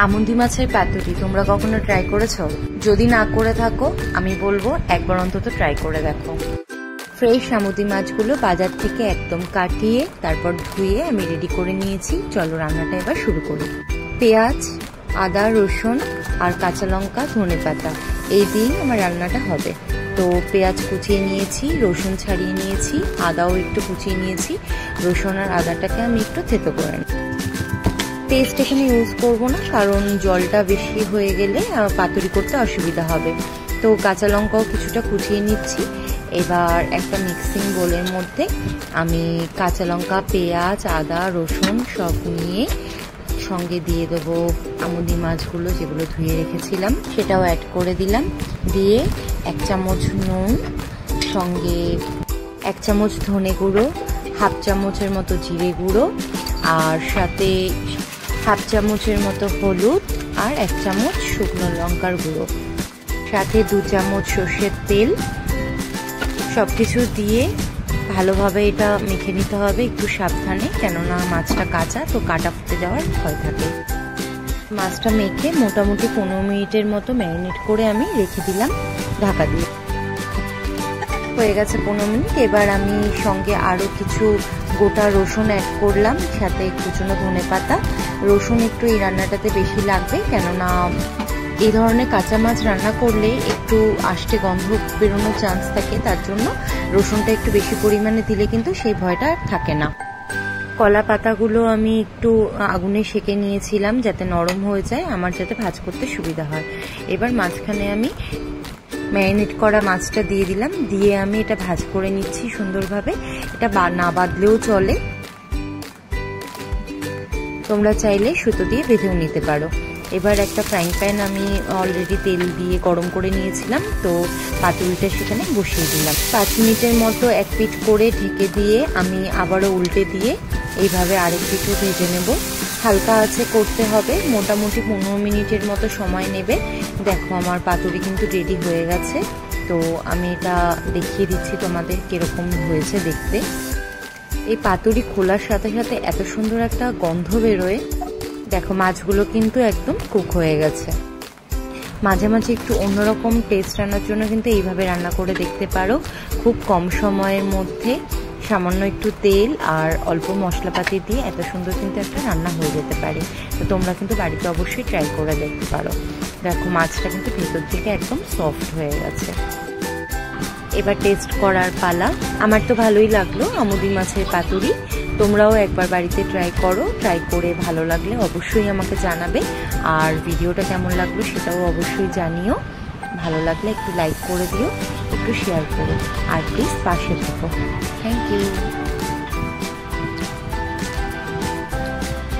আমুদি মাছের পাতুরি তোমরা কখনো ট্রাই করেছো? যদি না করে থাকো আমি বলবো একবার অন্তত ট্রাই করে দেখো। ফ্রেশ আমুদি মাছগুলো বাজার থেকে একদম কাটিয়ে তারপর ধুয়ে আমি রেডি করে নিয়েছি। চলো রান্নাটা এবার শুরু করি। পেঁয়াজ, আদা, রসুন আর কাঁচা লঙ্কা, ধনেপাতা এই দিয়েই আমার রান্নাটা হবে। তো পেঁয়াজ কুচিয়ে নিয়েছি, রসুন ছাড়িয়ে নিয়েছি, আদাও একটু কুচিয়ে নিয়েছি। রসুন আর আদাটাকে আমি একটু থেতো করে নিই। পেস্ট এখানে ইউজ করবো না, কারণ জলটা বেশি হয়ে গেলে পাতুরি করতে অসুবিধা হবে। তো কাঁচা লঙ্কাও কিছুটা কুচিয়ে নিচ্ছি। এবার একটা মিক্সিং বোলের মধ্যে আমি কাঁচা লঙ্কা, পেঁয়াজ, আদা, রসুন সব নিয়ে সঙ্গে দিয়ে দেবো আমুদি মাছগুলো যেগুলো ধুয়ে রেখেছিলাম, সেটাও অ্যাড করে দিলাম। দিয়ে 1 চামচ নুন, সঙ্গে 1 চামচ ধনে গুঁড়ো, 1/2 চামচের মতো জিরে গুঁড়ো, আর সাথে 1/2 চামচের মতো হলুদ, আর 1 চামচ শুকনো লঙ্কার গুঁড়ো, সাথে 2 চামচ সর্ষের তেল। সব কিছু দিয়ে ভালোভাবে এটা মেখে নিতে হবে, একটু সাবধানে, কেননা মাছটা কাঁচা, তো কাটা ফুটে যাওয়ার ভয় থাকে। মাছটা মেখে মোটামুটি 15 মিনিটের মতো ম্যারিনেট করে আমি রেখে দিলাম ঢাকা দিয়ে। হয়ে গেছে 15 মিনিট। এবার আমি সঙ্গে আরও কিছু গোটা রসুন অ্যাড করলাম, সাথে কুচনো ধনেপাতা। রসুন একটু এই রান্নাটাতে বেশি লাগবে, কেননা এই ধরনের কাঁচা মাছ রান্না করলে একটু আষ্টে গন্ধ বেরোনোর চান্স থাকে, তার জন্য রসুনটা একটু বেশি পরিমাণে দিলে কিন্তু সেই ভয়টা আর থাকে না। কলা পাতাগুলো আমি একটু আগুনে সেঁকে নিয়েছিলাম যাতে নরম হয়ে যায়, আমার যাতে ভাজ করতে সুবিধা হয়। এবার মাঝখানে আমি ম্যারিনেট করা মাছটা দিয়ে দিলাম, দিয়ে আমি এটা ভাজ করে নিচ্ছি সুন্দরভাবে। এটা না বাঁধলেও চলে, তোমরা চাইলে সুতো দিয়ে বেঁধেও নিতে পারো। এবার একটা ফ্রাইং প্যান আমি অলরেডি তেল দিয়ে গরম করে নিয়েছিলাম, তো পাতুরিটা সেখানে বসিয়ে দিলাম। 5 মিনিটের মতো এক পিঠ করে ঢেকে দিয়ে আমি আবারও উল্টে দিয়ে এইভাবে আরেক পিঠও ভেজে নেব। হালকা আছে করতে হবে, মোটামুটি 15 মিনিটের মতো সময় নেবে। দেখো আমার পাতুরি কিন্তু রেডি হয়ে গেছে। তো আমি এটা দেখিয়ে দিচ্ছি তোমাদের কিরকম হয়েছে দেখতে। এই পাতুরি খোলার সাথে সাথে এত সুন্দর একটা গন্ধ বেরোয়। দেখো মাছগুলো কিন্তু একদম কুক হয়ে গেছে। মাঝে মাঝে একটু অন্যরকম টেস্ট আনার জন্য কিন্তু এইভাবে রান্না করে দেখতে পারো। খুব কম সময়ের মধ্যে সামান্য একটু তেল আর অল্প মশলাপাতি দিয়ে এত সুন্দর কিন্তু একটা রান্না হয়ে যেতে পারে। তো তোমরা কিন্তু বাড়িতে অবশ্যই ট্রাই করে দেখতে পারো। দেখো মাছটা কিন্তু ভেতর থেকে একদম সফট হয়ে গেছে। এবার টেস্ট করার পালা। আমার তো ভালোই লাগলো আমুদি মাছের পাতুরি। তোমরাও একবার বাড়িতে ট্রাই করো, ট্রাই করে ভালো লাগলে অবশ্যই আমাকে জানাবে। আর ভিডিওটা কেমন লাগলো সেটাও অবশ্যই জানিও। ভালো লাগলে একটু লাইক করে দিও, একটু শেয়ার করো, আর প্লিজ পাশে থেকো। Thank you.